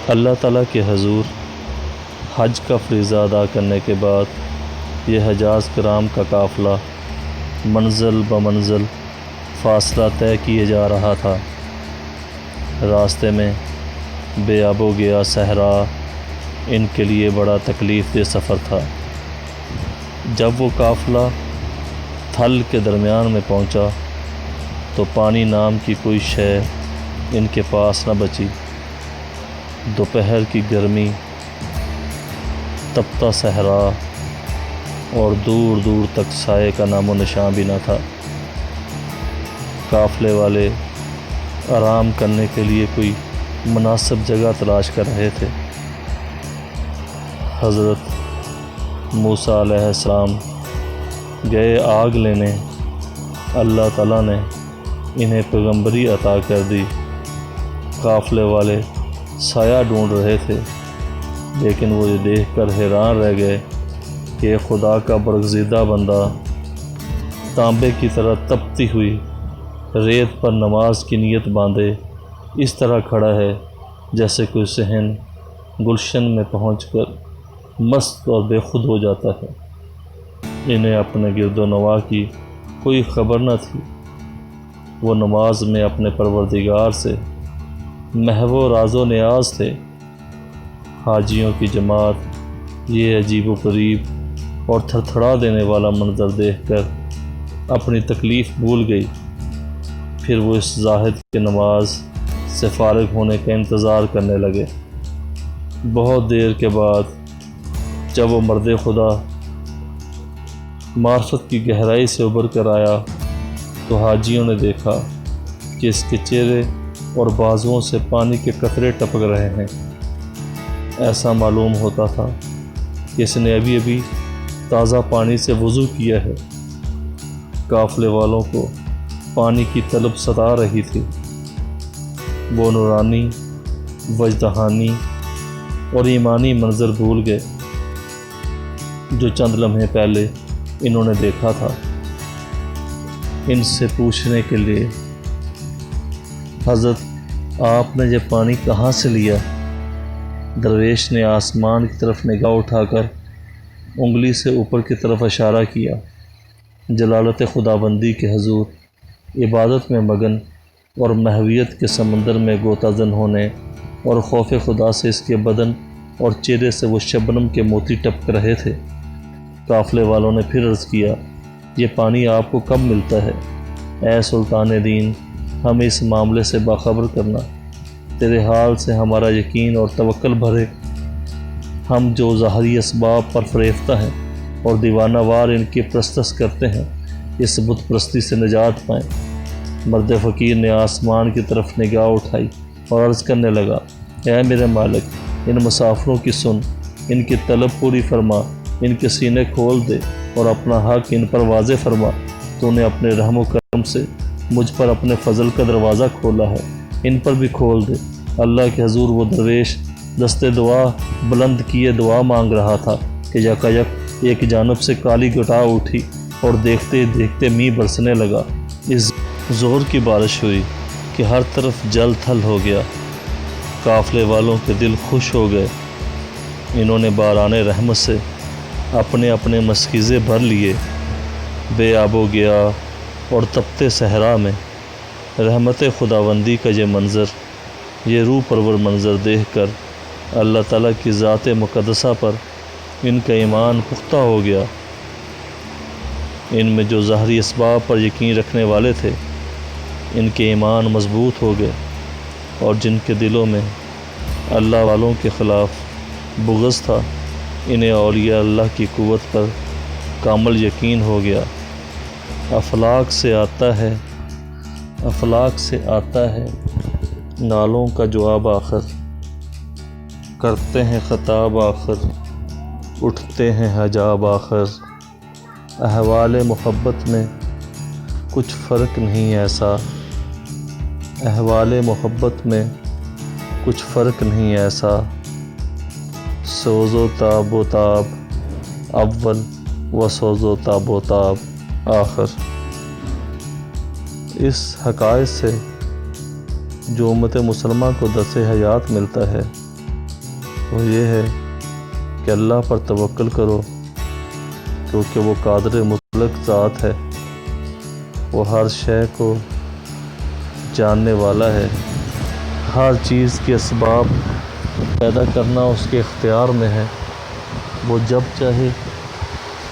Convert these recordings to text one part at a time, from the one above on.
اللہ تعالیٰ کے حضور حج کا فریضہ ادا کرنے کے بعد یہ حجاز کرام کا قافلہ منزل بمنزل فاصلہ طے کیے جا رہا تھا۔ راستے میں بے آب و گیا صحرا ان کے لیے بڑا تکلیف دہ سفر تھا۔ جب وہ قافلہ تھل کے درمیان میں پہنچا تو پانی نام کی کوئی شے ان کے پاس نہ بچی۔ دوپہر کی گرمی، تپتا صحرا اور دور دور تک سائے کا نام و نشان بھی نہ تھا۔ قافلے والے آرام کرنے کے لیے کوئی مناسب جگہ تلاش کر رہے تھے۔ حضرت موسیٰ علیہ السلام گئے آگ لینے۔ اللہ تعالیٰ نے انہیں پیغمبری عطا کر دی۔ قافلے والے سایہ ڈھونڈ رہے تھے، لیکن وہ یہ دیکھ کر حیران رہ گئے کہ خدا کا برگزیدہ بندہ تانبے کی طرح تپتی ہوئی ریت پر نماز کی نیت باندھے اس طرح کھڑا ہے جیسے کوئی صحن گلشن میں پہنچ کر مست اور بے خود ہو جاتا ہے۔ انہیں اپنے گرد و نواح کی کوئی خبر نہ تھی۔ وہ نماز میں اپنے پروردگار سے محو راز و نیاز تھے۔ حاجیوں کی جماعت یہ عجیب و غریب اور تھر تھڑا دینے والا منظر دیکھ کر اپنی تکلیف بھول گئی۔ پھر وہ اس زاہد کے نماز سے فارغ ہونے کا انتظار کرنے لگے۔ بہت دیر کے بعد جب وہ مرد خدا معرفت کی گہرائی سے ابھر کر آیا تو حاجیوں نے دیکھا کہ اس کے چہرے اور بازوؤں سے پانی کے قطرے ٹپک رہے ہیں۔ ایسا معلوم ہوتا تھا کہ اس نے ابھی ابھی تازہ پانی سے وضو کیا ہے۔ قافلے والوں کو پانی کی طلب ستا رہی تھی۔ وہ نورانی، وجدانی اور ایمانی منظر بھول گئے جو چند لمحے پہلے انہوں نے دیکھا تھا۔ ان سے پوچھنے کے لیے، حضرت آپ نے یہ پانی کہاں سے لیا؟ درویش نے آسمان کی طرف نگاہ اٹھا کر انگلی سے اوپر کی طرف اشارہ کیا۔ جلالت خداوندی کے حضور عبادت میں مگن اور محویت کے سمندر میں غوطہ زن ہونے اور خوف خدا سے اس کے بدن اور چہرے سے وہ شبنم کے موتی ٹپک رہے تھے۔ قافلے والوں نے پھر عرض کیا، یہ پانی آپ کو کب ملتا ہے؟ اے سلطان دین، ہمیں اس معاملے سے باخبر کرنا۔ تیرے حال سے ہمارا یقین اور توکل بھرے۔ ہم جو ظاہری اسباب پر فریفتہ ہیں اور دیوانہ وار ان کی پرستش کرتے ہیں، اس بت پرستی سے نجات پائیں۔ مرد فقیر نے آسمان کی طرف نگاہ اٹھائی اور عرض کرنے لگا، اے میرے مالک، ان مسافروں کی سن، ان کی طلب پوری فرما، ان کے سینے کھول دے اور اپنا حق ان پر واضح فرما۔ تو نے اپنے رحم و کرم سے مجھ پر اپنے فضل کا دروازہ کھولا ہے، ان پر بھی کھول دے۔ اللہ کے حضور وہ درویش دستے دعا بلند کیے دعا مانگ رہا تھا کہ یکایک ایک جانب سے کالی گٹا اٹھی اور دیکھتے دیکھتے میںہ برسنے لگا۔ اس زور کی بارش ہوئی کہ ہر طرف جل تھل ہو گیا۔ قافلے والوں کے دل خوش ہو گئے۔ انہوں نے باران رحمت سے اپنے اپنے مشکیزے بھر لیے۔ بے آب و گیا اور تپتے صحرا میں رحمت خداوندی کا یہ منظر، یہ روح پرور منظر دیکھ کر اللہ تعالیٰ کی ذات مقدسہ پر ان کا ایمان پختہ ہو گیا۔ ان میں جو ظاہری اسباب پر یقین رکھنے والے تھے، ان کے ایمان مضبوط ہو گئے، اور جن کے دلوں میں اللہ والوں کے خلاف بغض تھا، انہیں اولیاء اللہ کی قوت پر کامل یقین ہو گیا۔ افلاک سے آتا ہے نالوں کا جواب آخر، کرتے ہیں خطاب آخر، اٹھتے ہیں حجاب آخر۔ احوال محبت میں کچھ فرق نہیں ایسا، احوال محبت میں کچھ فرق نہیں ایسا، سوز و تاب اول و سوز و تاب آخر۔ اس حقائق سے جو امت مسلمہ کو درس حیات ملتا ہے وہ یہ ہے کہ اللہ پر توکل کرو، کیونکہ وہ قادر مطلق ذات ہے، وہ ہر شے کو جاننے والا ہے، ہر چیز کے اسباب پیدا کرنا اس کے اختیار میں ہے۔ وہ جب چاہے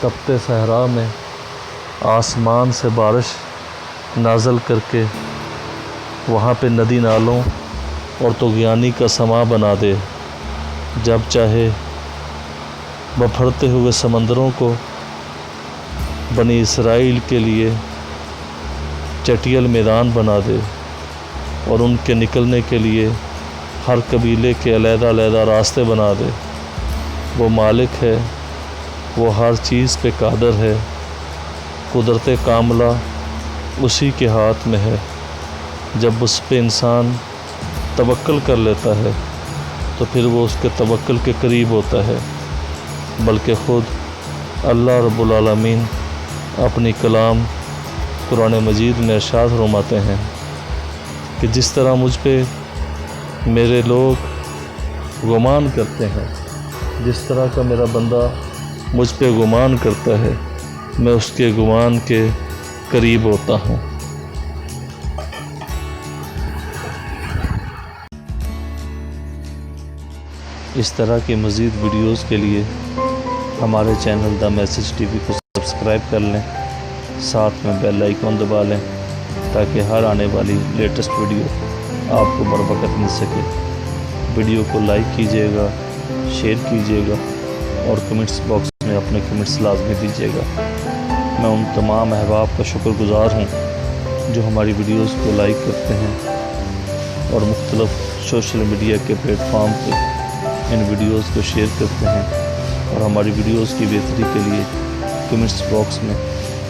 تپتے صحرا میں آسمان سے بارش نازل کر کے وہاں پہ ندی نالوں اور طغیانی کا سما بنا دے، جب چاہے بپھرتے ہوئے سمندروں کو بنی اسرائیل کے لیے چٹیل میدان بنا دے اور ان کے نکلنے کے لیے ہر قبیلے کے علیحدہ علیحدہ راستے بنا دے۔ وہ مالک ہے، وہ ہر چیز پہ قادر ہے، قدرت کاملہ اسی کے ہاتھ میں ہے۔ جب اس پہ انسان توکل کر لیتا ہے تو پھر وہ اس کے توکل کے قریب ہوتا ہے، بلکہ خود اللہ رب العالمین اپنی کلام قرآن مجید میں ارشاد فرماتے ہیں کہ جس طرح مجھ پہ میرے لوگ گمان کرتے ہیں، جس طرح کا میرا بندہ مجھ پہ گمان کرتا ہے، میں اس کے گمان کے قریب ہوتا ہوں۔ اس طرح کی مزید ویڈیوز کے لیے ہمارے channel the message T V کو سبسکرائب کر لیں، ساتھ میں بیل آئیکن دبا لیں تاکہ ہر آنے والی لیٹسٹ ویڈیو آپ کو بروقت مل سکے۔ ویڈیو کو لائک کیجیے گا، شیئر کیجیے گا اور کمنٹس باکس میں اپنے کمنٹس لازمی دیجیے گا۔ میں ان تمام احباب کا شکر گزار ہوں جو ہماری ویڈیوز کو لائک کرتے ہیں اور مختلف سوشل میڈیا کے پلیٹ فارم پہ ان ویڈیوز کو شیئر کرتے ہیں اور ہماری ویڈیوز کی بہتری کے لیے کمنٹس باکس میں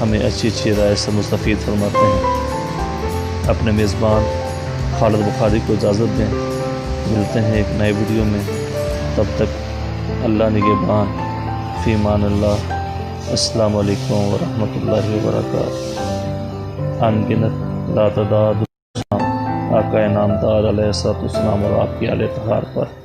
ہمیں اچھی اچھی رائے سے مستفید فرماتے ہیں۔ اپنے میزبان خالد بخاری کو اجازت دیں، ملتے ہیں ایک نئے ویڈیو میں، تب تک اللہ نگہبان، فی امان اللہ۔ السلام علیکم ورحمۃ اللہ وبرکاتہ۔ ان گنت لا تعداد آقا نامدار علیہ الصلوۃ والسلام اور آپ کی آل طہار پر